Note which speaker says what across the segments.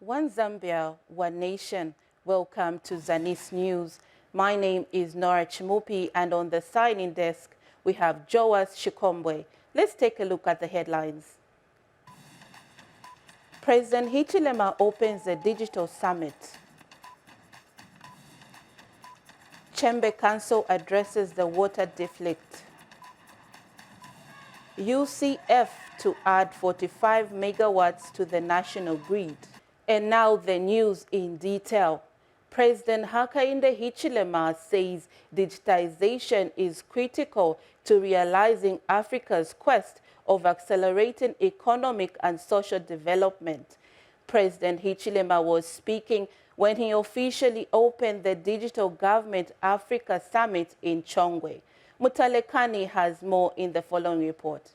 Speaker 1: One Zambia, one nation. Welcome to Zanis News. My name is Nora Chimupi, and on the signing desk, we have Joas Shikombwe. Let's take a look at the headlines. President Hichilema opens a digital summit. Chamber Council addresses the water deflict. UCF to add 45 megawatts to the national grid. And now the news in detail. President Hakainde Hichilema says digitization is critical to realizing Africa's quest of accelerating economic and social development. President Hichilema was speaking when he officially opened the Digital Government Africa Summit in Chongwe. Mutalekani has more in the following report.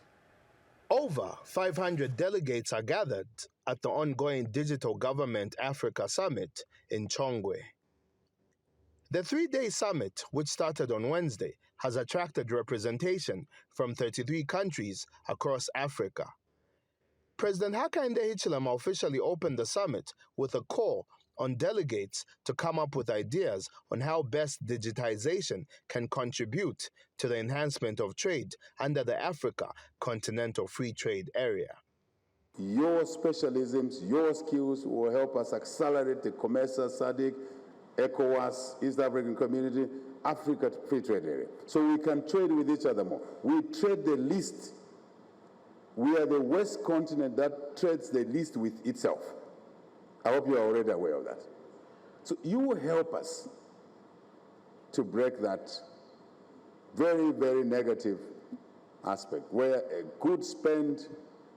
Speaker 2: Over 500 delegates are gathered at the ongoing Digital Government Africa Summit in Chongwe. The three-day summit, which started on Wednesday, has attracted representation from 33 countries across Africa. President Hakainde Hichilema officially opened the summit with a call on delegates to come up with ideas on how best digitization can contribute to the enhancement of trade under the Africa Continental Free Trade Area.
Speaker 3: Your specialisms, your skills will help us accelerate the COMESA, SADC, ECOWAS, East African Community, Africa Free Trade Area. So we can trade with each other more. We trade the least. We are the West continent that trades the least with itself. I hope you are already aware of that. So you will help us to break that very, very negative aspect, where a good spend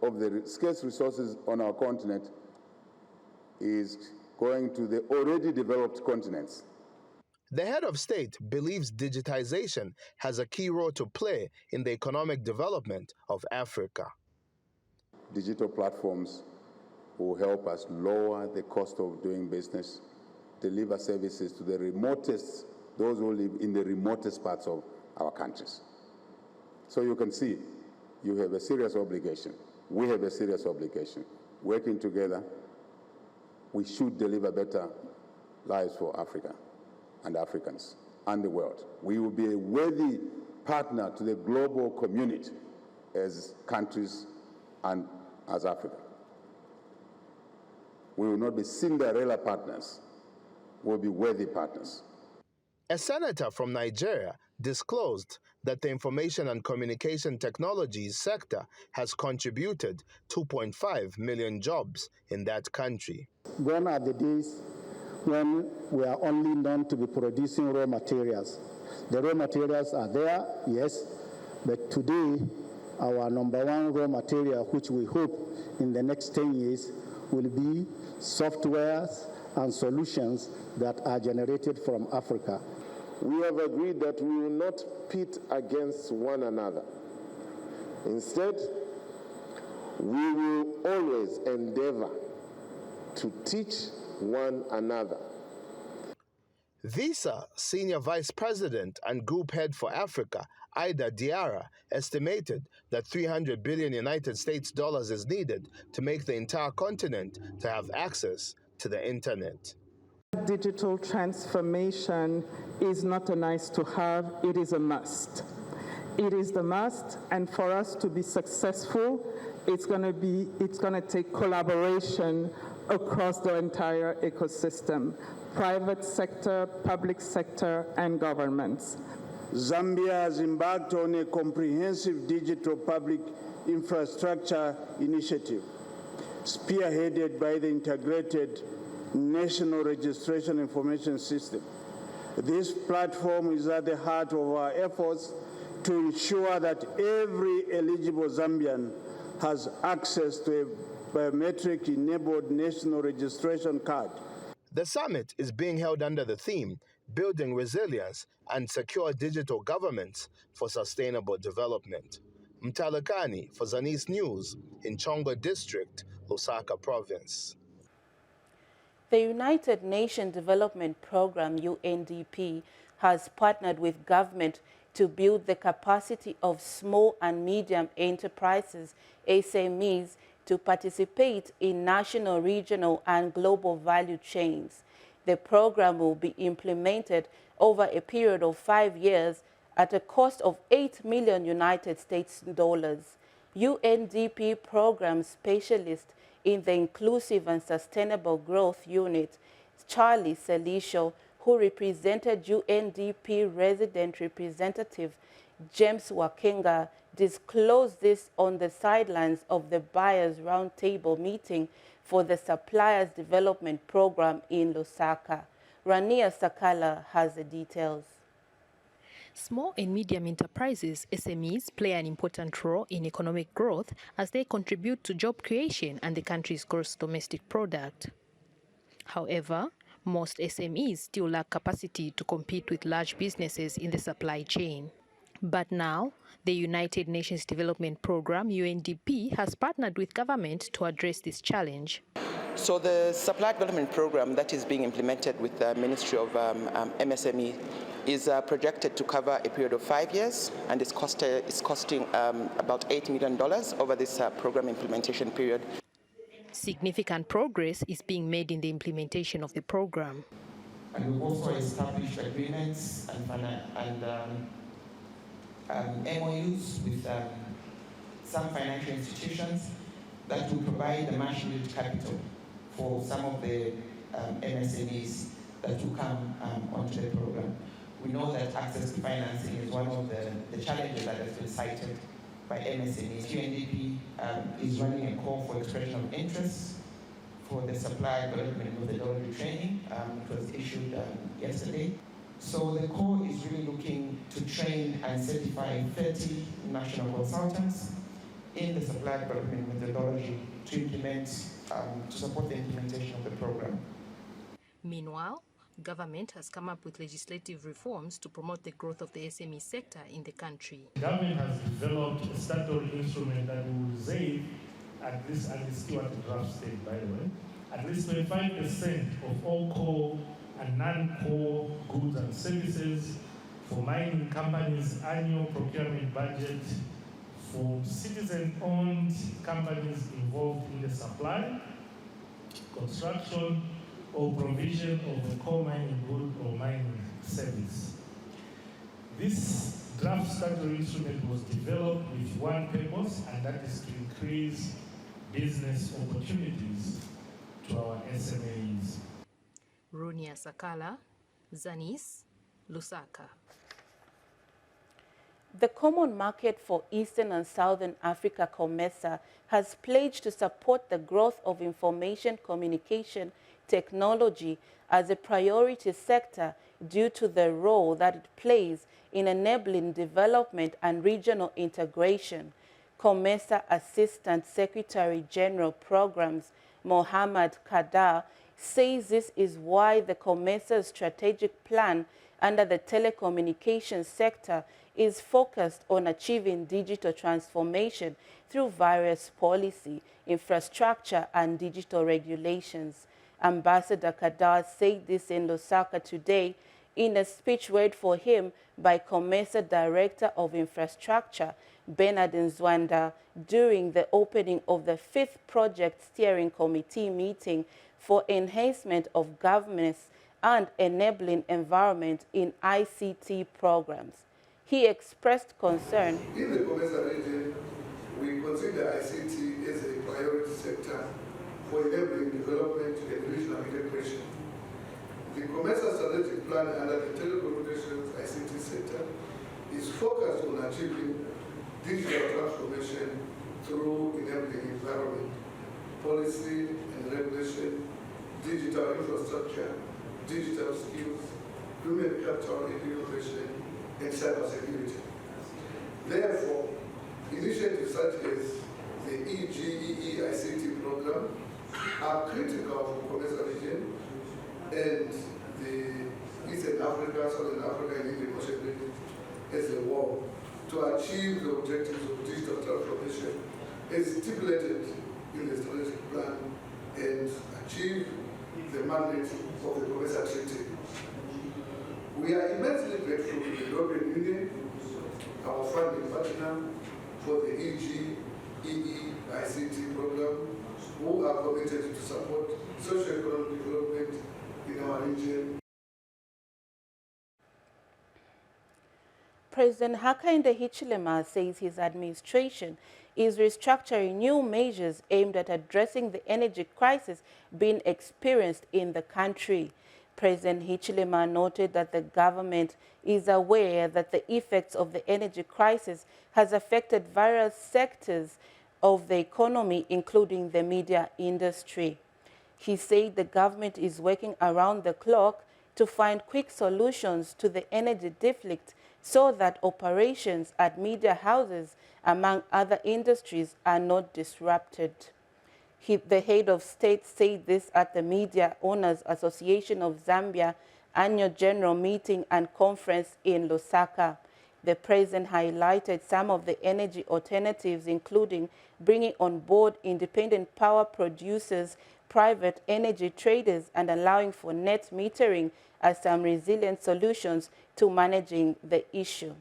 Speaker 3: of the scarce resources on our continent is going to the already developed continents.
Speaker 2: The head of state believes digitization has a key role to play in the economic development of Africa.
Speaker 3: Digital platforms will help us lower the cost of doing business, deliver services to the remotest, those who live in the remotest parts of our countries. So you can see, you have a serious obligation. We have a serious obligation. Working together, we should deliver better lives for Africa and Africans and the world. We will be a worthy partner to the global community as countries and as Africa. We will not be Cinderella partners. We will be worthy partners.
Speaker 2: A senator from Nigeria disclosed that the information and communication technologies sector has contributed 2.5 million jobs in that country.
Speaker 4: Gone are the days when we are only known to be producing raw materials. The raw materials are there, yes, but today our number one raw material, which we hope in the next 10 years, will be softwares and solutions that are generated from Africa.
Speaker 5: We have agreed that we will not pit against one another. Instead, we will always endeavor to teach one another.
Speaker 2: Visa Senior Vice President and Group Head for Africa, Ida Diarra, estimated that 300 billion United States dollars is needed to make the entire continent to have access to the internet.
Speaker 6: Digital transformation is not a nice to have, it is a must. It is the must, and for us to be successful, it's going to take collaboration across the entire ecosystem, private sector, public sector, and governments.
Speaker 7: Zambia has embarked on a comprehensive digital public infrastructure initiative, spearheaded by the Integrated National Registration Information System. This platform is at the heart of our efforts to ensure that every eligible Zambian has access to a biometric-enabled national registration card.
Speaker 2: The summit is being held under the theme, Building Resilience and Secure Digital Governments for Sustainable Development. Mtalakani for Zanis News in Chongwe District, Lusaka Province.
Speaker 1: The United Nations Development Programme, UNDP, has partnered with government to build the capacity of small and medium enterprises, SMEs, to participate in national, regional, and global value chains. The program will be implemented over a period of 5 years at a cost of $8 million United States dollars. UNDP program specialist in the Inclusive and Sustainable Growth Unit, Charlie Selisho, who represented UNDP resident representative James Wakenga, disclosed this on the sidelines of the Buyers Roundtable meeting for the Suppliers Development Program in Lusaka. Rania Sakala has the details.
Speaker 8: Small and medium enterprises, SMEs, play an important role in economic growth as they contribute to job creation and the country's gross domestic product. However, most SMEs still lack capacity to compete with large businesses in the supply chain. But now, the United Nations Development Program, UNDP, has partnered with government to address this challenge.
Speaker 9: So the Supply Development Program that is being implemented with the Ministry of MSME is projected to cover a period of 5 years, and it's costing about $8 million over this program implementation period.
Speaker 8: Significant progress is being made in the implementation of the program.
Speaker 10: And we've also established agreements and MOUs with some financial institutions that will provide the much needed capital for some of the MSMEs that will come onto the program. We know that access to financing is one of the challenges that has been cited by MSMEs. UNDP is running a call for expression of interest for the supply development methodology training. It was issued yesterday. So the call is really looking to train and certify 30 national consultants in the supply development methodology to implement, to support the implementation of the program.
Speaker 8: Meanwhile, government has come up with legislative reforms to promote the growth of the SME sector in the country.
Speaker 11: The government has developed a statutory instrument that will reserve, at least, and it's still at the draft stage by the way, at least 25% of all core and non-core goods and services for mining companies' annual procurement budget for citizen-owned companies involved in the supply, construction, or provision of a coal mining good or mining service. This draft statutory instrument was developed with one purpose, and that is to increase business opportunities to our SMEs.
Speaker 8: Runia Sakala, Zanis, Lusaka.
Speaker 1: The Common Market for Eastern and Southern Africa, COMESA, has pledged to support the growth of information communication technology as a priority sector due to the role that it plays in enabling development and regional integration. COMESA Assistant Secretary General Programs Mohammad Kadar says this is why the COMESA's strategic plan under the telecommunications sector is focused on achieving digital transformation through various policy, infrastructure, and digital regulations. Ambassador Kadar said this in Lusaka today in a speech read for him by COMESA Director of Infrastructure, Bernard Nzwanda, during the opening of the 5th Project Steering Committee meeting for enhancement of governance and enabling environment in ICT programs. He expressed concern.
Speaker 12: In the COMESA region, we consider ICT as a priority sector for enabling development and regional integration. The COMESA strategic plan under the telecommunications ICT sector is focused on achieving digital transformation through enabling environment, policy and regulation, digital infrastructure, digital skills, human capital and innovation, and cybersecurity. Therefore, initiatives such as the EGEE ICT program are critical for COMESA region and the Eastern Africa, Southern Africa, and Indian Ocean region as a whole to achieve the objectives of digital transformation as stipulated in the strategic plan and achieve the mandate of the COMESA Treaty. We are immensely grateful to the European Union, our funding partner, for the EGEE ICT program, who are committed to support socio-economic development in our region.
Speaker 1: President Hakainde Hichilema says his administration is restructuring new measures aimed at addressing the energy crisis being experienced in the country. President Hichilema noted that the government is aware that the effects of the energy crisis has affected various sectors of the economy, including the media industry. He said the government is working around the clock to find quick solutions to the energy defect so that operations at media houses, among other industries, are not disrupted. The head of state said this at the Media Owners Association of Zambia annual general meeting and conference in Lusaka. The president highlighted some of the energy alternatives, including bringing on board independent power producers, private energy traders, and allowing for net metering as some resilient solutions to managing the issue.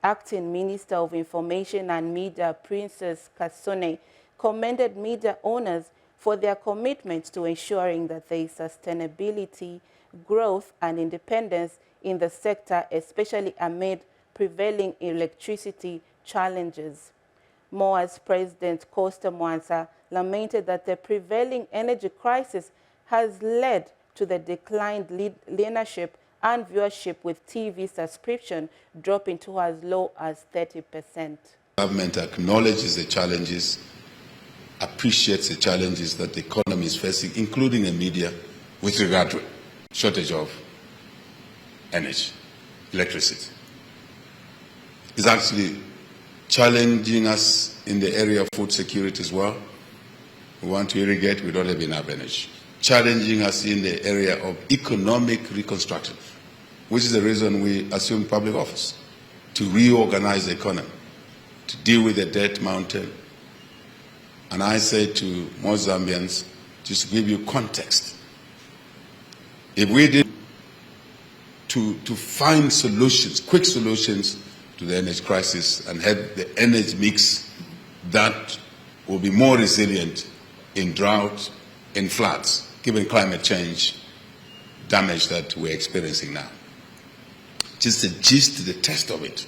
Speaker 1: Acting Minister of Information and Media, Princess Kasone, commended media owners for their commitment to ensuring that there is sustainability, growth, and independence in the sector, especially amid prevailing electricity challenges. MOA's President Costa Mwansa lamented that the prevailing energy crisis has led to the declined listenership and viewership, with TV subscription dropping to as low as 30%.
Speaker 13: Government acknowledges the challenges, appreciates the challenges that the economy is facing, including the media, with regard to shortage of energy, electricity. It's actually challenging us in the area of food security as well. We want to irrigate, we don't have enough energy. Challenging us in the area of economic reconstruction, which is the reason we assumed public office, to reorganize the economy, to deal with the debt mountain. And I say to most Zambians, just to give you context, if we did to find solutions, quick solutions to the energy crisis, and have the energy mix that will be more resilient in drought, in floods, given climate change damage that we're experiencing now. Just the gist, the test of it.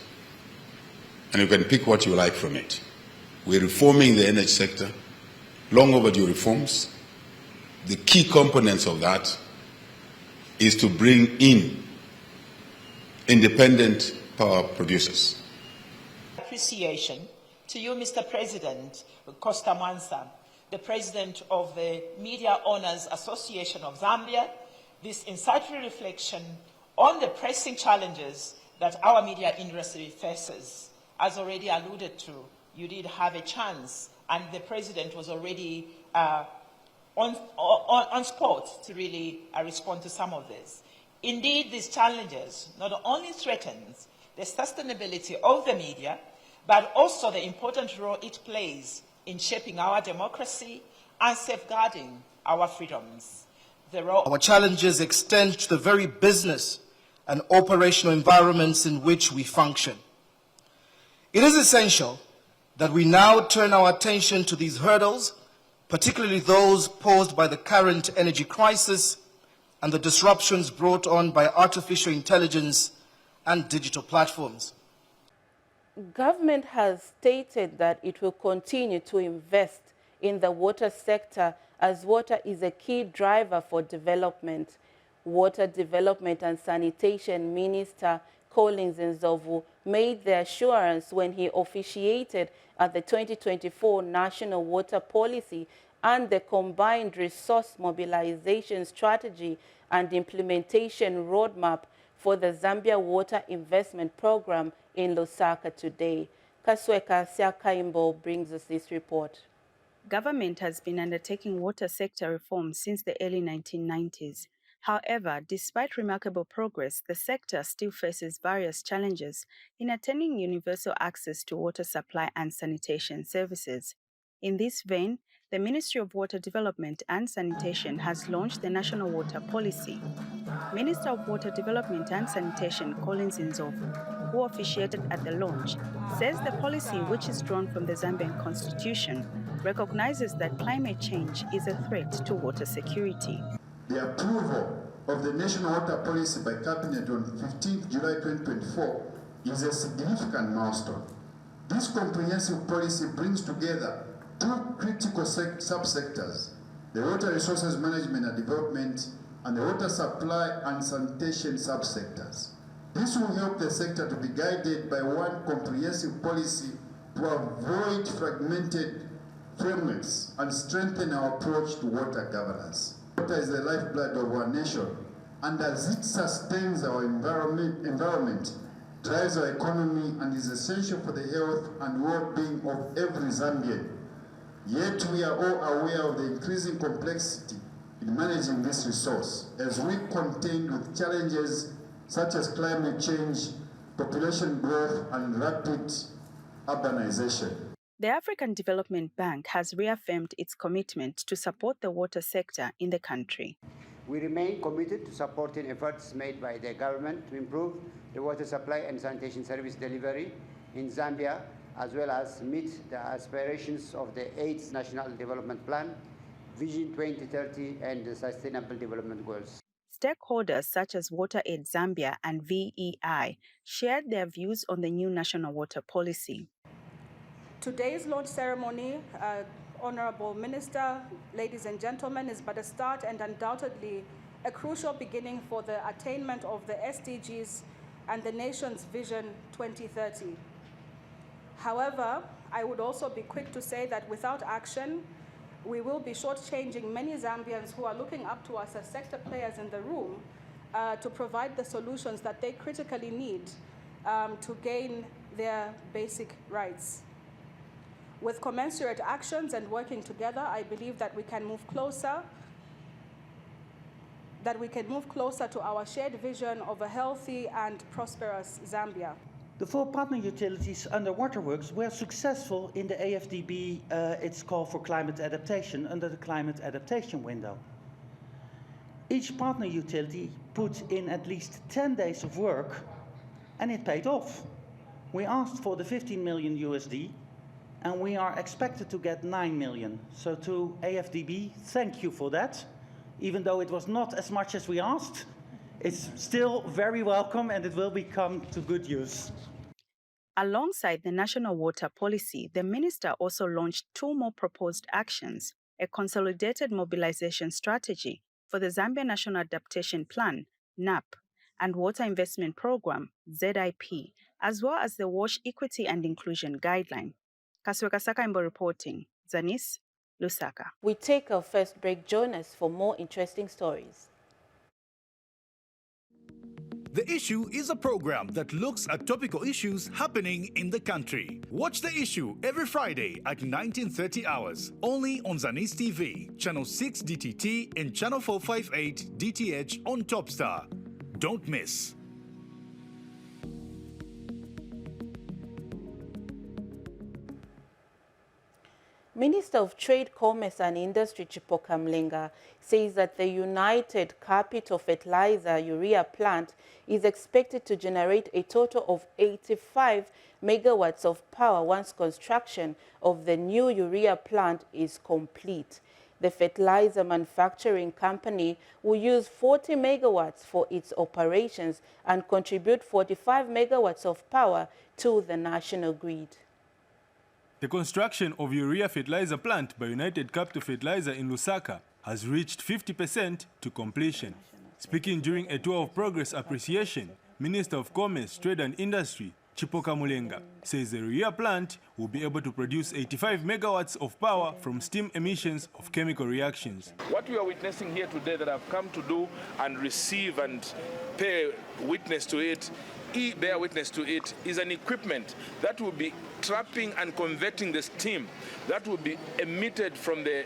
Speaker 13: And you can pick what you like from it. We're reforming the energy sector, long overdue reforms. The key components of that is to bring in independent power producers.
Speaker 14: Appreciation to you, Mr. President Costa Mwansa, the President of the Media Owners Association of Zambia, this insightful reflection on the pressing challenges that our media industry faces. As already alluded to, you did have a chance, and the President was already on spot to really respond to some of this. Indeed, these challenges not only threatens the sustainability of the media, but also the important role it plays in shaping our democracy and safeguarding our freedoms.
Speaker 15: Our challenges extend to the very business and operational environments in which we function. It is essential that we now turn our attention to these hurdles, particularly those posed by the current energy crisis and the disruptions brought on by artificial intelligence and digital platforms.
Speaker 1: Government has stated that it will continue to invest in the water sector, as water is a key driver for development. Water Development and Sanitation Minister Collins Nzovu made the assurance when he officiated at the 2024 National Water Policy and the Combined Resource Mobilization Strategy and Implementation Roadmap for the Zambia Water Investment Program in Lusaka today. Kasweka Siakaimbo brings us this report.
Speaker 16: Government has been undertaking water sector reforms since the early 1990s. However, despite remarkable progress, the sector still faces various challenges in attaining universal access to water supply and sanitation services. In this vein, the Ministry of Water Development and Sanitation has launched the National Water Policy. Minister of Water Development and Sanitation Collins Nzovu, who officiated at the launch, says the policy, which is drawn from the Zambian Constitution, recognizes that climate change is a threat to water security.
Speaker 17: The approval of the National Water Policy by Cabinet on 15 July 2024 is a significant milestone. This comprehensive policy brings together two critical subsectors, the water resources management and development and the water supply and sanitation subsectors. This will help the sector to be guided by one comprehensive policy to avoid fragmented frameworks and strengthen our approach to water governance. Water is the lifeblood of our nation, and as it sustains our environment, drives our economy, and is essential for the health and well-being of every Zambian. Yet we are all aware of the increasing complexity in managing this resource as we contend with challenges such as climate change, population growth, and rapid urbanization.
Speaker 16: The African Development Bank has reaffirmed its commitment to support the water sector in the country.
Speaker 18: We remain committed to supporting efforts made by the government to improve the water supply and sanitation service delivery in Zambia, as well as meet the aspirations of the 8th National Development Plan, Vision 2030, and the Sustainable Development Goals.
Speaker 16: Stakeholders such as WaterAid Zambia and VEI shared their views on the new national water policy.
Speaker 19: Today's launch ceremony, Honorable Minister, ladies and gentlemen, is but a start and undoubtedly a crucial beginning for the attainment of the SDGs and the nation's Vision 2030. However, I would also be quick to say that without action, we will be shortchanging many Zambians who are looking up to us as sector players in the room to provide the solutions that they critically need to gain their basic rights. With commensurate actions and working together, I believe that we can move closer to our shared vision of a healthy and prosperous Zambia.
Speaker 20: The 4 partner utilities under Waterworks were successful in the AFDB, its call for climate adaptation, under the climate adaptation window. Each partner utility put in at least 10 days of work, and it paid off. We asked for the 15 million USD, and we are expected to get 9 million. So to AFDB, thank you for that. Even though it was not as much as we asked, it's still very welcome and it will become to good use.
Speaker 16: Alongside the national water policy, the minister also launched 2 more proposed actions, a consolidated mobilization strategy for the Zambia National Adaptation Plan, NAP, and Water Investment Program, ZIP, as well as the Wash Equity and Inclusion Guideline. Kasweka Sakaimbo reporting. Zanis, Lusaka.
Speaker 1: We take our first break. Join us for more interesting stories.
Speaker 21: The Issue is a program that looks at topical issues happening in the country. Watch The Issue every Friday at 19:30 hours, only on Zanis TV, Channel 6 DTT and Channel 458 DTH on Topstar. Don't miss.
Speaker 1: Minister of Trade, Commerce and Industry Chipoka Mlenga says that the United Capital Fertilizer Urea plant is expected to generate a total of 85 megawatts of power once construction of the new urea plant is complete. The fertilizer manufacturing company will use 40 megawatts for its operations and contribute 45 megawatts of power to the national grid.
Speaker 22: The construction of urea fertilizer plant by United Capital Fertilizer in Lusaka has reached 50% to completion. Speaking during a tour of progress appreciation, Minister of Commerce, Trade and Industry, Chipoka Mlenga, says the urea plant will be able to produce 85 megawatts of power from steam emissions of chemical reactions.
Speaker 23: What we are witnessing here today that I've come to do and receive and bear witness to it is an equipment that will be trapping and converting the steam that will be emitted from the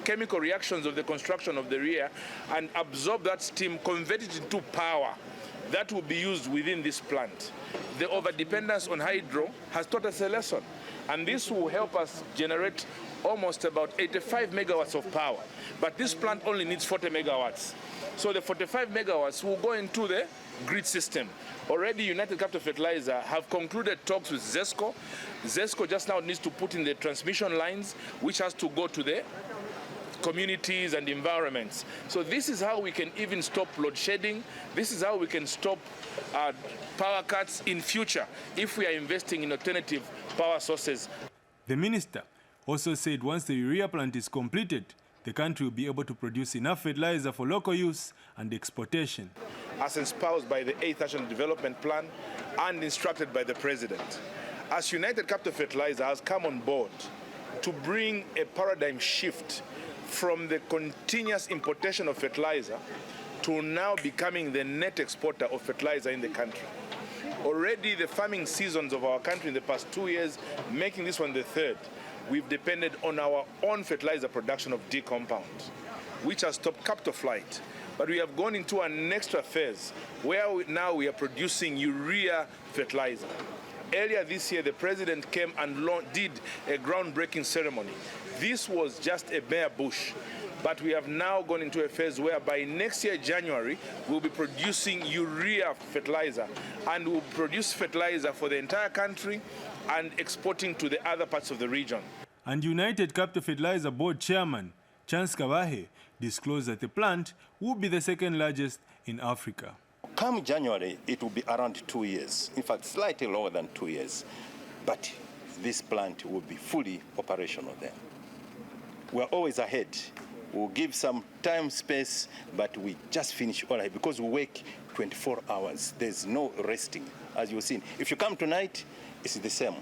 Speaker 23: chemical reactions of the construction of the urea and absorb that steam, convert it into power that will be used within this plant. The overdependence on hydro has taught us a lesson, and this will help us generate almost about 85 megawatts of power. But this plant only needs 40 megawatts. So the 45 megawatts will go into the grid system. Already United Capital Fertilizer have concluded talks with ZESCO. ZESCO just now needs to put in the transmission lines, which has to go to the communities and environments. So this is how we can even stop load shedding. This is how we can stop power cuts in future if we are investing in alternative power sources.
Speaker 22: The minister also said once the urea plant is completed, the country will be able to produce enough fertilizer for local use and exportation.
Speaker 23: As espoused by the 8th National Development Plan and instructed by the President, as United Capital Fertilizer has come on board to bring a paradigm shift from the continuous importation of fertilizer to now becoming the net exporter of fertilizer in the country. Already the farming seasons of our country in the past 2 years, making this one the third, we've depended on our own fertilizer production of D compound, which has stopped capital flight. But we have gone into an extra phase where now we are producing urea fertilizer. Earlier this year, the President came and did a groundbreaking ceremony. This was just a bare bush, but we have now gone into a phase where by next year, January, we'll be producing urea fertilizer, and we'll produce fertilizer for the entire country and exporting to the other parts of the region.
Speaker 22: And United Capital Fertilizer Board Chairman Chance Kabahe disclosed that the plant will be the second largest in Africa.
Speaker 3: Come January, it will be around 2 years. In fact, slightly lower than 2 years. But this plant will be fully operational then. We're always ahead. We'll give some time, space, but we just finish all right because we work 24 hours. There's no resting, as you've seen. If you come tonight, it's the same.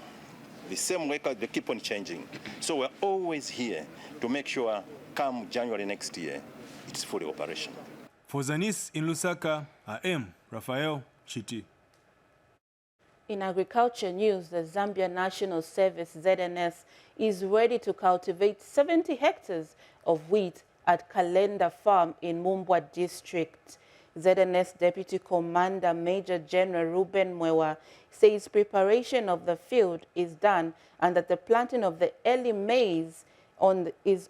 Speaker 3: The same workout, they keep on changing. So we're always here to make sure come January next year, it's fully operational.
Speaker 22: For Zanis in Lusaka, I am Rafael Chiti.
Speaker 1: In agriculture news, the Zambia National Service, ZNS, is ready to cultivate 70 hectares of wheat at Kalenda Farm in Mumbwa District. ZNS Deputy Commander Major General Ruben Mwewa says preparation of the field is done and that the planting of the early maize is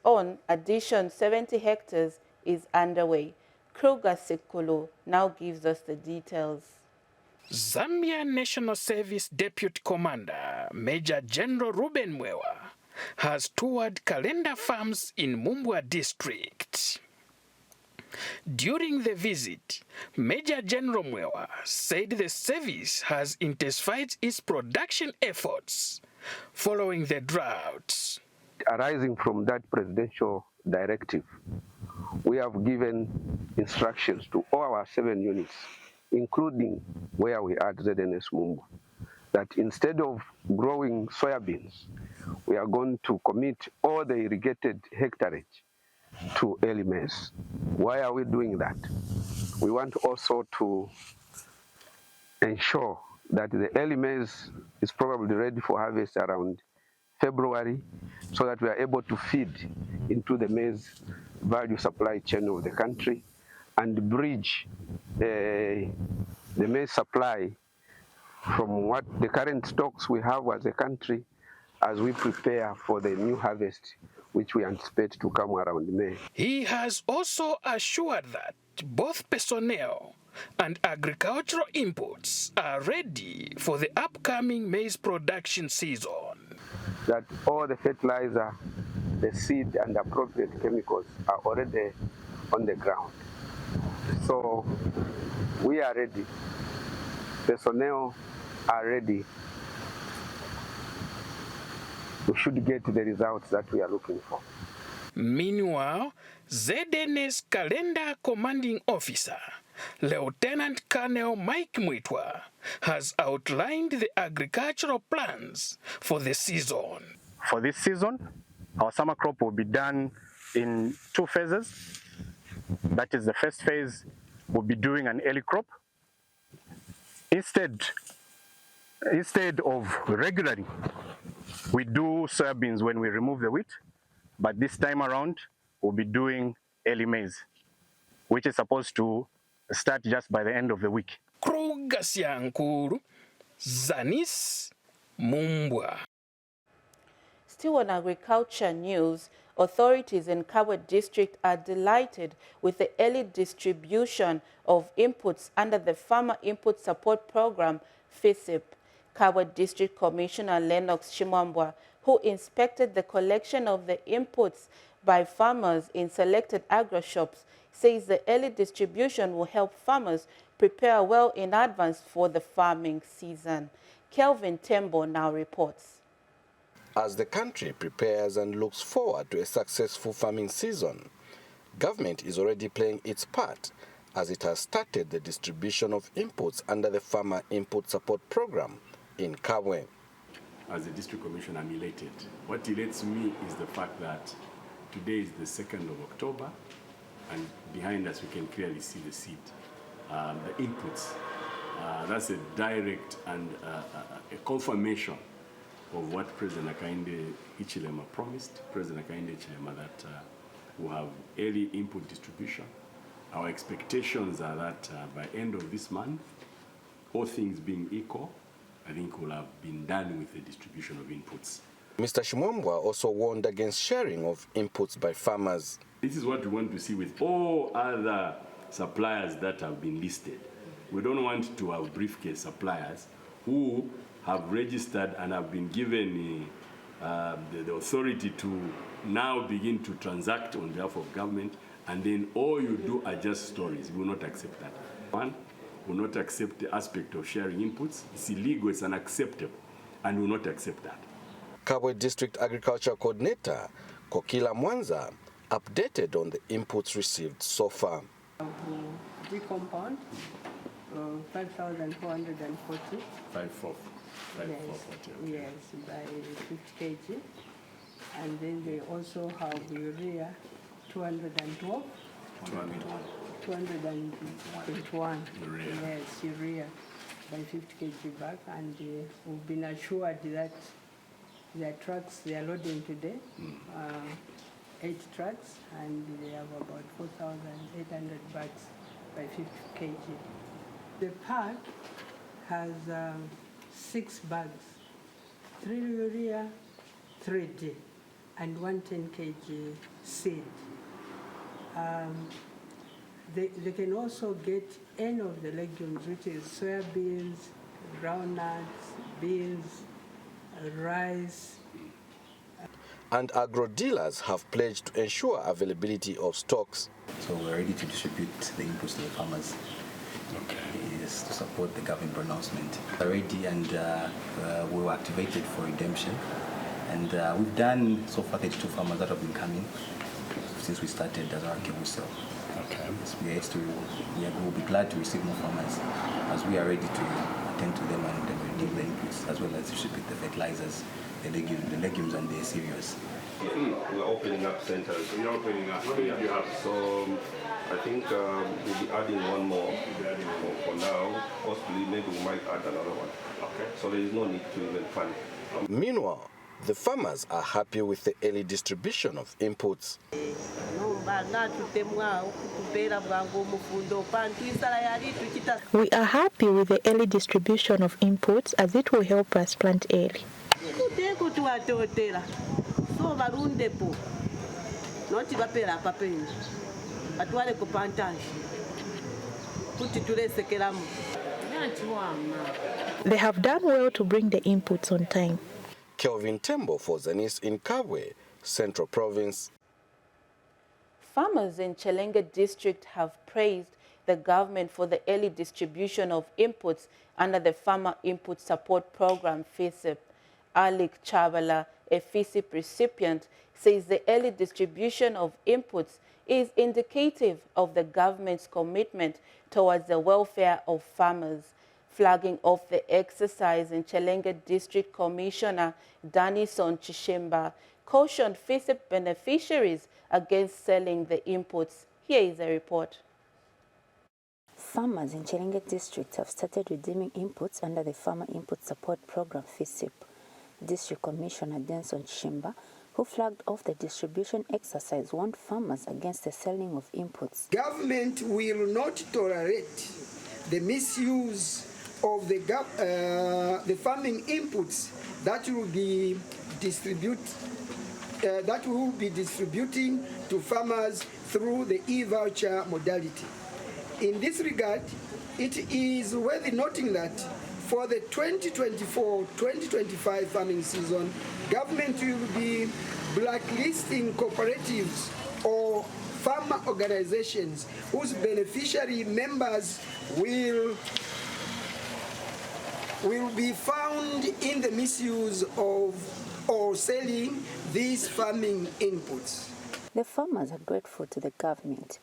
Speaker 1: on addition 70 hectares is underway. Kruger Sikulu now gives us the details.
Speaker 4: Zambia National Service Deputy Commander Major General Ruben Mwewa has toured Kalenda Farms in Mumbwa District. During the visit, Major General Mwewa said the service has intensified its production efforts following the droughts.
Speaker 5: Arising from that presidential directive, we have given instructions to all our 7 units, including where we are at ZNS Mumbwa, that instead of growing soybeans, we are going to commit all the irrigated hectarage to early maize. Why are we doing that? We want also to ensure that the early maize is probably ready for harvest around February, so that we are able to feed into the maize value supply chain of the country and bridge the maize supply from what the current stocks we have as a country as we prepare for the new harvest, which we anticipate to come around May.
Speaker 4: He has also assured that both personnel and agricultural inputs are ready for the upcoming maize production season.
Speaker 5: That all the fertilizer, the seed, and appropriate chemicals are already on the ground. So we are ready. Personnel are ready. We should get the results that we are looking for.
Speaker 4: Meanwhile, ZNS Kalenda Commanding Officer, Lieutenant Colonel Mike Mwitwa, has outlined the agricultural plans for the season.
Speaker 24: For this season, our summer crop will be done in 2 phases. That is, the first phase will be doing an early crop. Instead of regularly, we do soybeans when we remove the wheat, but this time around, we'll be doing early maize, which is supposed to start just by the end of the week.
Speaker 4: Krugasiankuru, Zanis, Mumbwa.
Speaker 1: Still on agriculture news, Authorities in Kabwe district are delighted with the early distribution of inputs under the Farmer Input Support Program, FISIP. Kabwe District Commissioner Lennox Shimwambwa, who inspected the collection of the inputs by farmers in selected agro-shops, says the early distribution will help farmers prepare well in advance for the farming season. Kelvin Tembo now reports.
Speaker 2: As the country prepares and looks forward to a successful farming season, government is already playing its part as it has started the distribution of inputs under the Farmer Input Support Program in Kabwe.
Speaker 6: As a district commissioner, I'm elated. What elates me is the fact that today is the 2nd of October, and behind us we can clearly see the seed, the inputs. That's a direct and a confirmation of what President Hakainde Hichilema promised. President Hakainde Hichilema that we'll have early input distribution. Our expectations are that by end of this month, all things being equal, I think we'll have been done with the distribution of inputs.
Speaker 2: Mr. Shimwambwa also warned against sharing of inputs by farmers.
Speaker 6: This is what we want to see with all other suppliers that have been listed. We don't want to have briefcase suppliers who have registered and have been given the authority to now begin to transact on behalf of government, and then all you do are just stories. We will not accept that. One, we will not accept the aspect of sharing inputs. It's illegal, it's unacceptable, and we will not accept that.
Speaker 2: Kabwe District Agriculture Coordinator Kokila Mwanza updated on the inputs received so far.
Speaker 7: The compound, 5,440.
Speaker 6: 5,440.
Speaker 7: Yes, by 50 kg. And then they also have urea, 212. 221.
Speaker 6: Urea.
Speaker 7: Yes, urea by 50 kg bag. And we've been assured that their trucks, they are loading today, 8 trucks, and they have about 4,800 bags by 50 kg. The pack has 6 bags, 3 urea, 3 D, and 110 kg seed. They can also get any of the legumes, which is soybeans, groundnuts, beans, rice.
Speaker 2: And agro-dealers have pledged to ensure availability of stocks.
Speaker 9: So we're ready to distribute the inputs to the farmers.
Speaker 6: Okay.
Speaker 9: Yes, to support the government pronouncement. We're ready, and we were activated for redemption. And we've done so far 32 farmers that have been coming since we started as our Kebusel.
Speaker 6: Okay.
Speaker 9: So we'll be glad to receive more farmers as we are ready to attend to them and redeem the inputs, as well as distribute the fertilizers, the legumes and the cereals.
Speaker 25: We're opening up centers.
Speaker 6: You're opening up. What do you have?
Speaker 25: So I think we'll be adding one more. For now, possibly maybe we might add another one.
Speaker 6: Okay.
Speaker 25: So there is no need to even panic.
Speaker 2: Meanwhile, the farmers are happy with the early distribution of inputs.
Speaker 26: We are happy with the early distribution of inputs as it will help us plant early. They have done well to bring the inputs on time.
Speaker 2: Kelvin Tembo for Zanis in Kabwe, Central Province.
Speaker 1: Farmers in Chilenge district have praised the government for the early distribution of inputs under the Farmer Input Support Program, FISIP. Alik Chabala, a FISIP recipient, says the early distribution of inputs is indicative of the government's commitment towards the welfare of farmers. Flagging off the exercise in Chilenge District Commissioner Danison Chishimba cautioned FISIP beneficiaries against selling the inputs. Here is a report.
Speaker 27: Farmers in Chilenge District have started redeeming inputs under the Farmer Input Support Program, FISIP. District Commissioner Danison Chishimba, who flagged off the distribution exercise, warned farmers against the selling of inputs.
Speaker 28: Government will not tolerate the misuse of the farming inputs that will be distributed that we will be distributing to farmers through the e-voucher modality. In this regard, it is worth noting that for the 2024-2025 farming season, government will be blacklisting cooperatives or farmer organizations whose beneficiary members will be found in the misuse of or selling these farming inputs.
Speaker 27: The farmers are grateful to the government.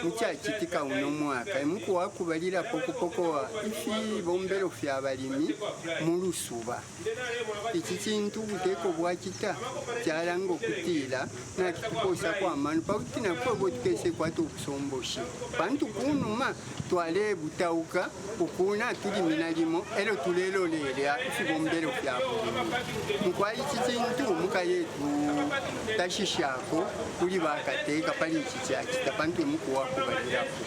Speaker 8: Mukyakitika uno mwaka emukuwa kubalira pokopokowa ifi bombero fya balimi mu lusuba iki kintu buteeko bwakita kyalanga okutiira nakitukosa kwamanu pauti nakwo bwetukese kwata obusomboshe bantu kunuma twale butauka okuna tuli minalimo ero tulelolera ifi bombero fya bulimi mukwali iki kintu mukayetu tashishako kuli bakateeka pali iki kyakita bantu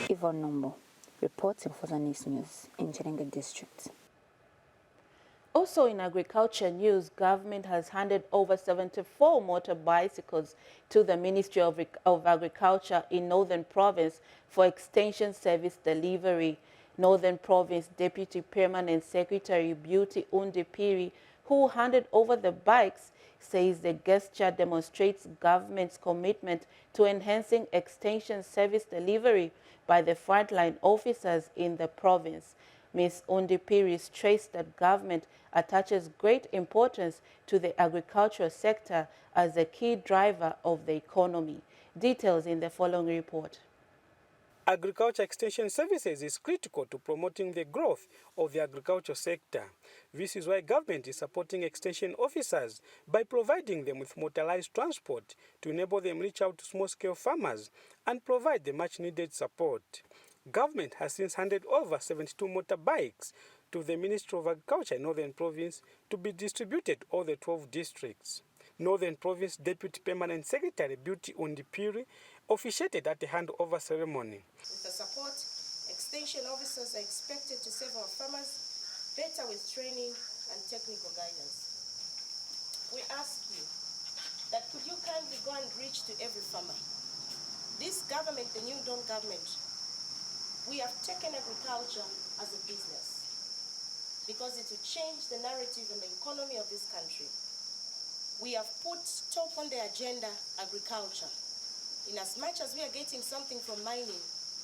Speaker 27: Yvonne Nombo, reporting for Zanis News in Chilenge District.
Speaker 1: Also in agriculture news, government has handed over 74 motor bicycles to the Ministry of Agriculture in Northern Province for extension service delivery. Northern Province Deputy Permanent Secretary Beauty Undipiri, who handed over the bikes, says the gesture demonstrates government's commitment to enhancing extension service delivery by the frontline officers in the province. Ms. Undipiri stressed that government attaches great importance to the agricultural sector as a key driver of the economy. Details in the following report.
Speaker 10: Agriculture extension services is critical to promoting the growth of the agriculture sector. This is why government is supporting extension officers by providing them with motorized transport to enable them reach out to small-scale farmers and provide the much-needed support. Government has since handed over 72 motorbikes to the Ministry of Agriculture in Northern Province to be distributed all the 12 districts. Northern Province Deputy Permanent Secretary Beauty Undipiri officiated at the handover ceremony.
Speaker 11: With the support, extension officers are expected to serve our farmers better with training and technical guidance. We ask you that could you kindly go and reach to every farmer. This government, the New Dawn government, we have taken agriculture as a business because it will change the narrative and the economy of this country. We have put top on the agenda agriculture. In as much as we are getting something from mining,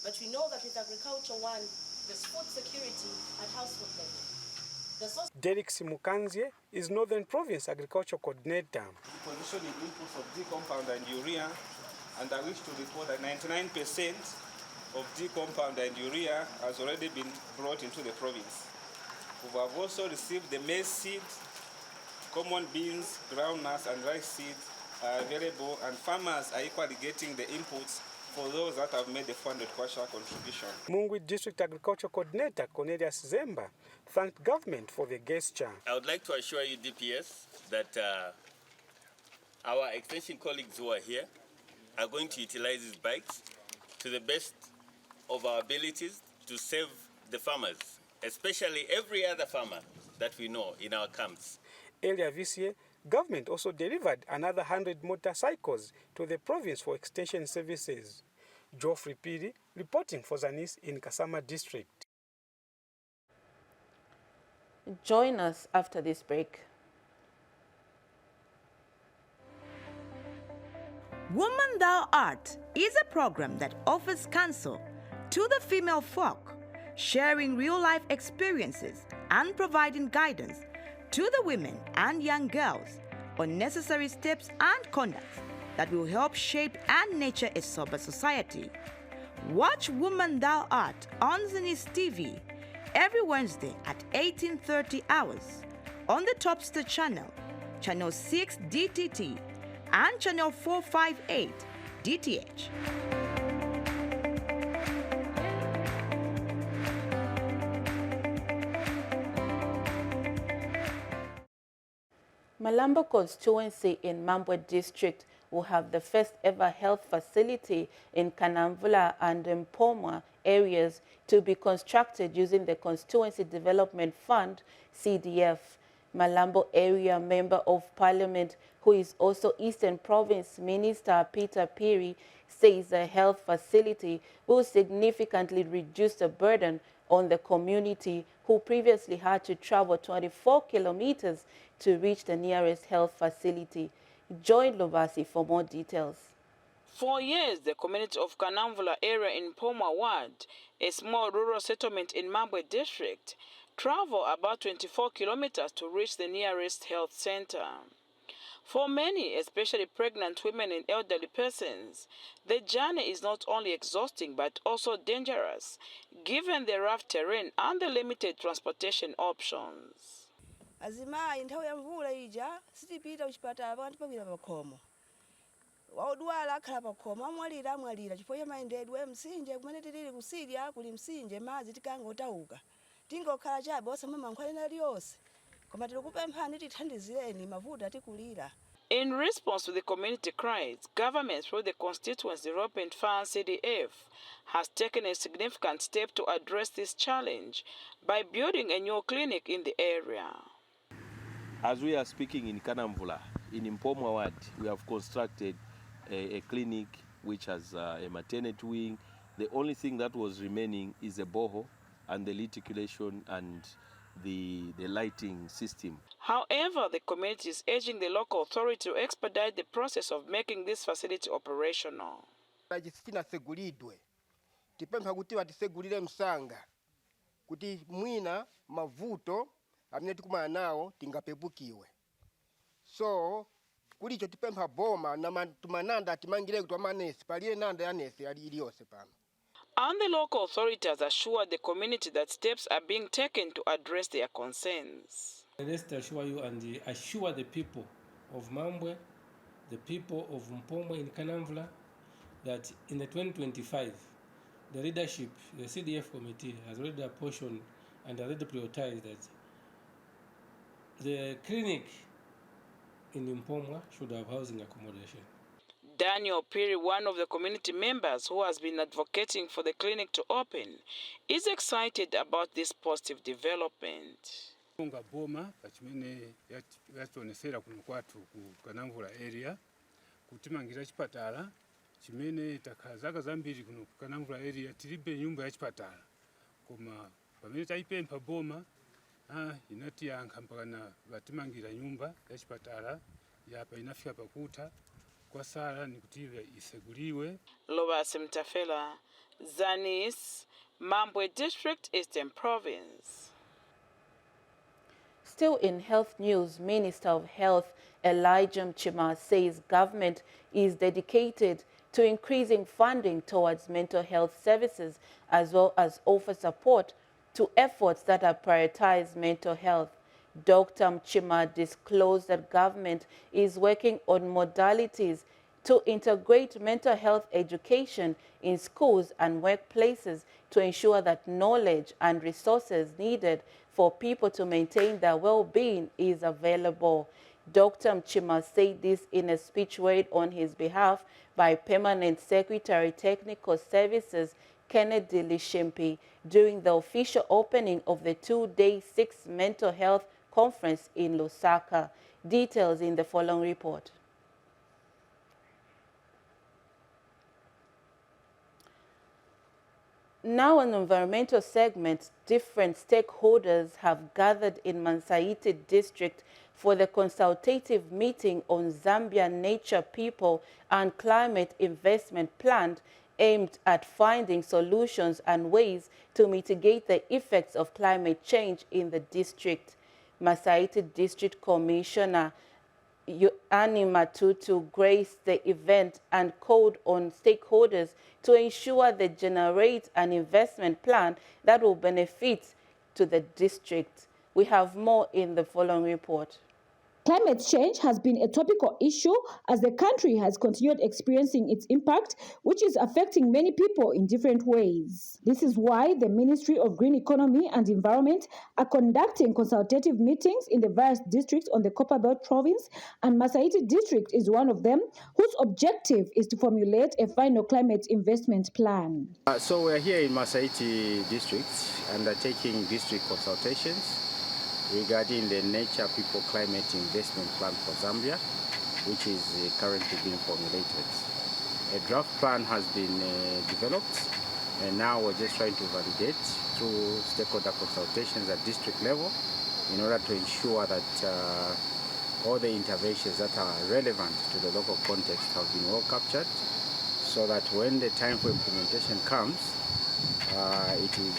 Speaker 11: but we know that with agriculture one, there's food security at household level.
Speaker 10: Derek Simukanzie is Northern Province Agriculture Coordinator.
Speaker 12: Positioning inputs of D-compound and urea, and I wish to report that 99% of D-compound and urea has already been brought into the province. We have also received the maize seed, common beans, groundnuts and rice seeds are available, and farmers are equally getting the inputs for those that have made the funded kwasha contribution.
Speaker 10: Mungwi District Agriculture Coordinator Cornelius Zemba thanked government for the gesture.
Speaker 13: I would like to assure you, DPS, that our extension colleagues who are here are going to utilize these bikes to the best of our abilities to serve the farmers, especially every other farmer that we know in our camps.
Speaker 10: Earlier this year, government also delivered another 100 motorcycles to the province for extension services. Geoffrey Piri reporting for Zanis in Kasama District.
Speaker 1: Join us after this break.
Speaker 14: Woman Thou Art is a program that offers counsel to the female folk, sharing real-life experiences and providing guidance to the women and young girls on necessary steps and conduct that will help shape and nurture a sober society. Watch Woman Thou Art on Zanis TV every Wednesday at 18:30 hours on the Topster channel, channel 6 DTT, and channel 458 DTH.
Speaker 1: Malambo constituency in Mambwe district will have the first ever health facility in Kanamvula and Mpomwa areas to be constructed using the Constituency Development Fund, CDF. Malambo area member of parliament, who is also Eastern Province Minister Peter Piri, says the health facility will significantly reduce the burden on the community who previously had to travel 24 kilometers to reach the nearest health facility. Join Lobasi for more details.
Speaker 15: For years, the community of Kanamvula area in Mpomwa Ward, a small rural settlement in Mambwe district, travel about 24 kilometers to reach the nearest health center. For many, especially pregnant women and elderly persons, the journey is not only exhausting but also dangerous, given the rough terrain and the limited transportation options.
Speaker 16: Azima nthawi ya mvula ija sitipita kuchipatala abantu pawira pakhomo. Waudwala akhala pakhomo amwalira chifukwa cha mayendedwe msinje kumene tili kusidya kuli msinje madzi tikangotauka. Tingokhala chabe osamama nkhwalena aliyonse. Koma tikupemphani tithandizireni mavuto atikulira.
Speaker 15: In response to the community cries, government through the Constituency Development Fund CDF has taken a significant step to address this challenge by building a new clinic in the area.
Speaker 17: As we are speaking in Kanamvula, in Mpomwa Ward, we have constructed a clinic which has a maternity wing. The only thing that was remaining is a borehole and the reticulation and the lighting system.
Speaker 15: However, the community is urging the local authority to expedite the process of making this facility operational.
Speaker 18: Tipempha kuti watisegulire msanga kuti mwina mavuto amene tikumana nawo tingapepukiwe. So kulicho tipempha boma na tumananda atimangire kuti amanesi paliye nanda ya nesi aliyonse pano.
Speaker 15: And the local authorities assured the community that steps are being taken to address their concerns.
Speaker 19: Rest assure you and assure the people of Mambwe, the people of Mpomwa in Kanamvula, that in the 2025, the leadership, the CDF committee, has already apportioned and already prioritized that the clinic in Mpomwa should have housing accommodation.
Speaker 15: Daniel Piri, one of the community members who has been advocating for the clinic to open, is excited about this positive development.
Speaker 20: Boma pachimene yatonesera kuno kwatu ku Kanamvula area kutimangira chipatala chimene takazaka zambiri kuno ku Kanamvula area tilibe nyumba ya chipatala koma pamene taipempha boma inati yankha mpaka batimangira nyumba ya chipatala yapa inafika pakuta kwa sala nikutile iseguliwe.
Speaker 15: Lobasi Mtafela, Zanis, Mambwe District, Eastern Province.
Speaker 1: Still in health news, Minister of Health Elijah Mchima says government is dedicated to increasing funding towards mental health services as well as offer support to efforts that have prioritized mental health. Dr. Mchima disclosed that government is working on modalities to integrate mental health education in schools and workplaces to ensure that knowledge and resources needed for people to maintain their well-being is available. Dr. Mchima said this in a speech read on his behalf by Permanent Secretary Technical Services Kennedy Lishimpi during the official opening of the two-day 6th Mental Health Conference in Lusaka. Details in the following report. Now an environmental segment, different stakeholders have gathered in Mansaiti district for the consultative meeting on Zambia Nature, People and Climate Investment Plan aimed at finding solutions and ways to mitigate the effects of climate change in the district. Masaiti District Commissioner Ani Matutu graced the event and called on stakeholders to ensure they generate an investment plan that will benefit to the district. We have more in the following report.
Speaker 3: Climate change has been a topical issue as the country has continued experiencing its impact, which is affecting many people in different ways. This is why the Ministry of Green Economy and Environment are conducting consultative meetings in the various districts on the Copperbelt province, and Masaiti district is one of them, whose objective is to formulate a final climate investment plan.
Speaker 4: So we're here in Masaiti district undertaking district consultations regarding the Nature People Climate Investment Plan for Zambia, which is currently being formulated. A draft plan has been developed, and now we're just trying to validate through stakeholder consultations at district level in order to ensure that all the interventions that are relevant to the local context have been well captured, so that when the time for implementation comes, it is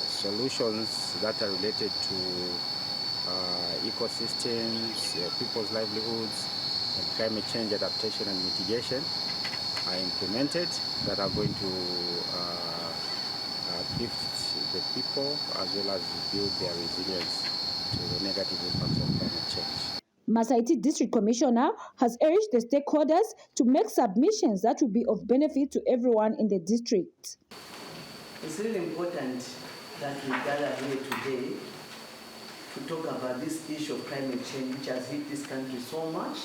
Speaker 4: solutions that are related to ecosystems, people's livelihoods, and climate change adaptation and mitigation are implemented that are going to uplift the people as well as build their resilience to the negative impacts of climate change.
Speaker 3: Masaiti District Commissioner has urged the stakeholders to make submissions that will be of benefit to everyone in the district.
Speaker 5: It's really important that we gather here today to talk about this issue of climate change, which has hit this country so much.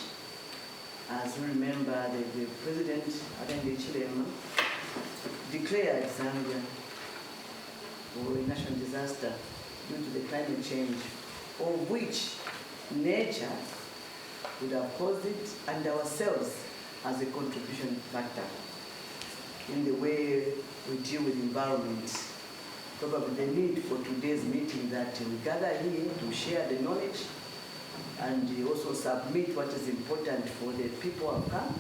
Speaker 5: As we remember, the President, Adende Chilema, declared Zambia for a national disaster due to the climate change, of which nature would have caused it, and ourselves as a contribution factor in the way we deal with environment. Probably the need for today's meeting that we gather here to share the knowledge and also submit what is important for the people who have come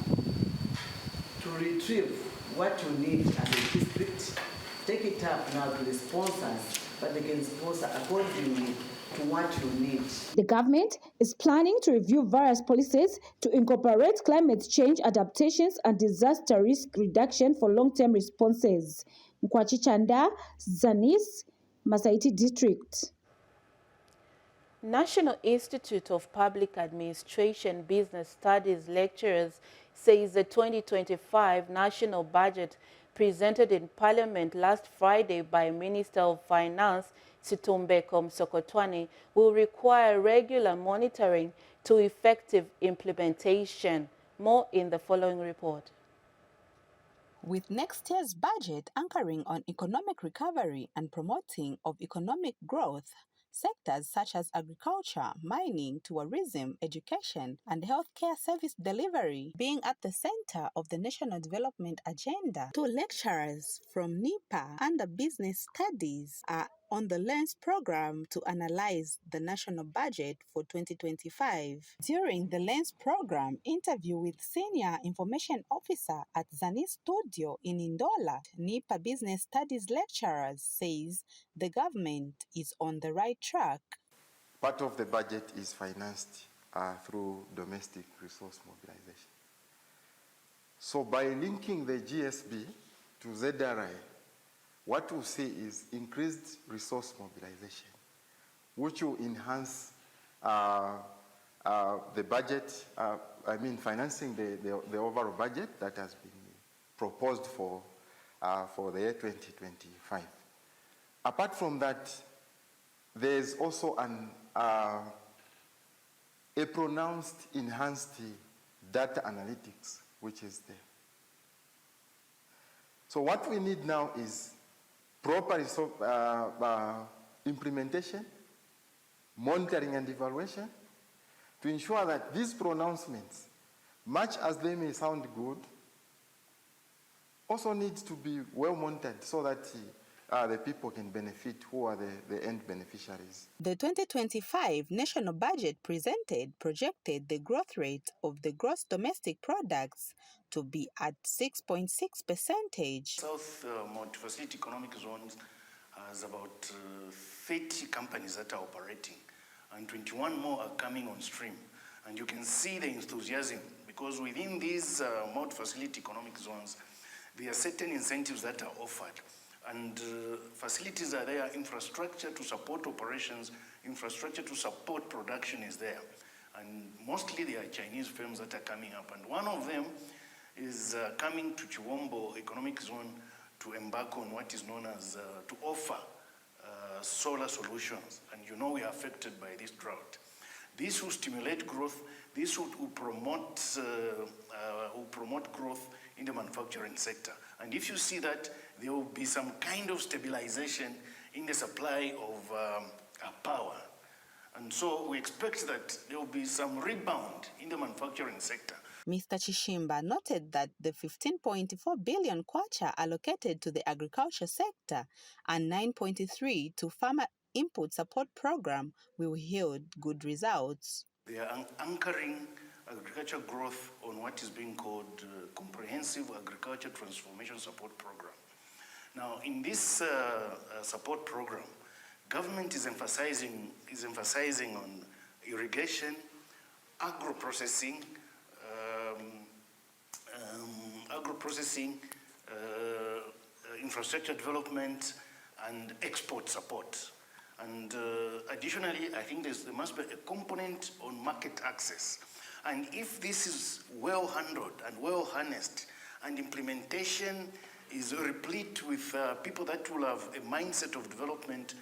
Speaker 5: to retrieve what you need as a district. Take it up now to the sponsors, but they can sponsor accordingly to what you need.
Speaker 3: The government is planning to review various policies to incorporate climate change adaptations and disaster risk reduction for long-term responses. Nkwachi Chanda, Zanis, Masaiti District.
Speaker 1: National Institute of Public Administration Business Studies lecturers says the 2025 national budget presented in Parliament last Friday by Minister of Finance Situmbeko Msokotwane will require regular monitoring to effective implementation. More in the following report.
Speaker 14: With next year's budget anchoring on economic recovery and promoting of economic growth, sectors such as agriculture, mining, tourism, education, and healthcare service delivery being at the center of the national development agenda. Two lecturers from NIPA under Business Studies are on the LENS program to analyze the national budget for 2025. During the LENS program interview with Senior Information Officer at Zanis Studio in Ndola, NIPA Business Studies lecturers says the government is on the right track.
Speaker 7: Part of the budget is financed through domestic resource mobilization. So by linking the GSB to ZRI, what we see is increased resource mobilization, which will enhance the budget, financing the overall budget that has been proposed for the year 2025. Apart from that, there's also a pronounced enhanced data analytics, which is there. So what we need now is proper implementation, monitoring and evaluation to ensure that these pronouncements, much as they may sound good, also need to be well monitored so that the people can benefit who are the end beneficiaries.
Speaker 14: The 2025 national budget projected the growth rate of the gross domestic products to be at 6.6%.
Speaker 21: South Multi-Facility Economic Zones has about 30 companies that are operating, and 21 more are coming on stream. And you can see the enthusiasm, because within these multi-facility economic zones, there are certain incentives that are offered. And facilities are there, infrastructure to support operations, infrastructure to support production is there. And mostly they are Chinese firms that are coming up. And one of them is coming to Chiwombo Economic Zone to embark on what is known as, to offer solar solutions. And you know we are affected by this drought. This will stimulate growth. This will promote growth in the manufacturing sector. And if you see that, there will be some kind of stabilization in the supply of power. And so we expect that there will be some rebound in the manufacturing sector.
Speaker 27: Mr. Chishimba noted that the 15.4 billion kwacha allocated to the agriculture sector and 9.3 to farmer input support program will yield good results.
Speaker 21: They are anchoring agriculture growth on what is being called Comprehensive Agriculture Transformation Support Program. Now, in this support program, government is emphasizing on irrigation, agro-processing, infrastructure development, and export support. And additionally, I think there must be a component on market access. And if this is well handled and well harnessed, and implementation is replete with people that will have a mindset of development,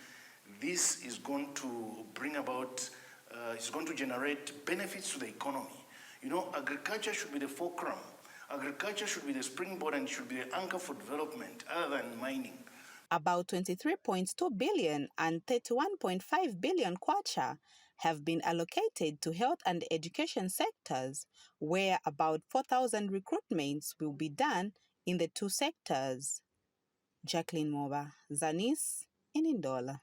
Speaker 21: this is going to bring about, it's going to generate benefits to the economy. You know, agriculture should be the fulcrum. Agriculture should be the springboard and should be the anchor for development other than mining.
Speaker 27: About 23.2 billion and 31.5 billion kwacha have been allocated to health and education sectors, where about 4,000 recruitments will be done in the two sectors. Jacqueline Moba, Zanis, in Ndola.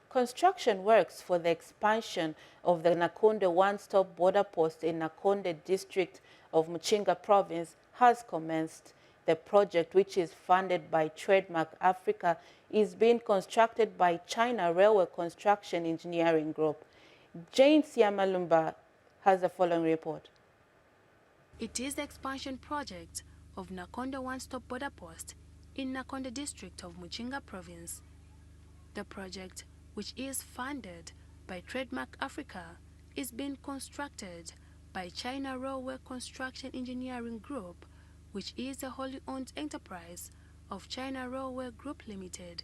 Speaker 1: Construction works for the expansion of the Nakonde one-stop border post in Nakonde district of Muchinga province has commenced. The project, which is funded by Trademark Africa, is being constructed by China Railway Construction Engineering Group. Jane Siamalumba has the following report.
Speaker 2: It is the expansion project of Nakonde one-stop border post in Nakonde district of Muchinga province. The project, which is funded by Trademark Africa, is being constructed by China Railway Construction Engineering Group, which is a wholly owned enterprise of China Railway Group Limited.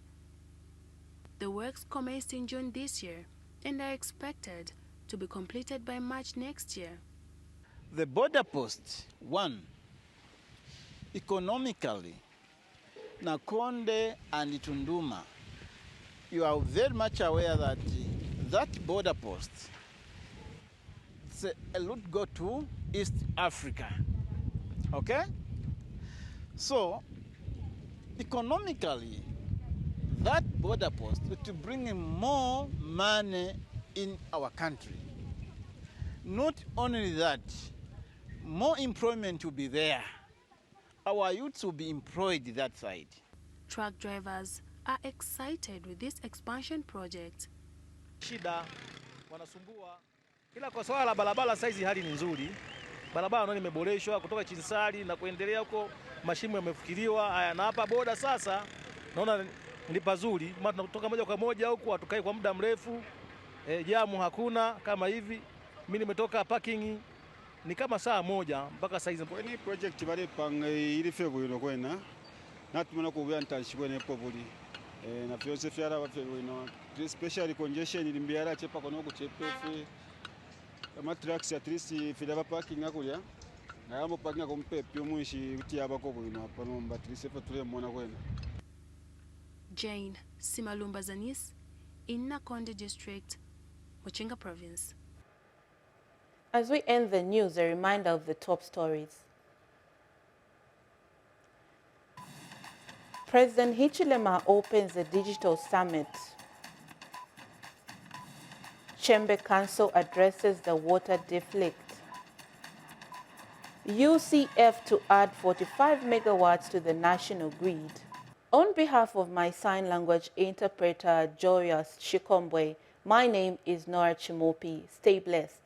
Speaker 2: The works commenced in June this year and are expected to be completed by March next year.
Speaker 6: The border post, one, economically, Nakonde and Tunduma, you are very much aware that that border post, it's a route go to East Africa, okay? So, economically, that border post to bring in more money in our country. Not only that, more employment will be there. Our youths will be employed that side.
Speaker 2: Truck drivers are excited with this expansion project.
Speaker 9: Shida wanasumbua ila kwa swala la barabara saizi hali ni nzuri. Barabara ndio imeboreshwa kutoka Chinsali na kuendelea huko, mashimo yamefikiriwa. Haya, na hapa boda sasa naona ni pazuri. Maana tunatoka moja kwa moja huko, hatukai kwa muda mrefu. Jamu hakuna kama hivi. Mimi nimetoka parking ni kama saa moja mpaka saizi.
Speaker 22: Ni project bale panga ili febu ino kwena. Natumana kubya ntashikwe ne pobuli. Na vyose fyara bafebu ino. Especially congestion ili mbiara chepa kono kuchepefe. Kama trucks at least fidaba parking akulya. Na yambo parking akompepe mwishi uti abako bino apano mbatlise fa tule mona kwena.
Speaker 2: Jane Simalumba, Zanis, in Nakonde district, Muchinga province.
Speaker 1: As we end the news, a reminder of the top stories. President Hichilema opens a digital summit. Chembe Council addresses the water deflict. UCF to add 45 megawatts to the national grid. On behalf of my sign language interpreter, Joyous Chikombwe, my name is Nora Chimopi. Stay blessed.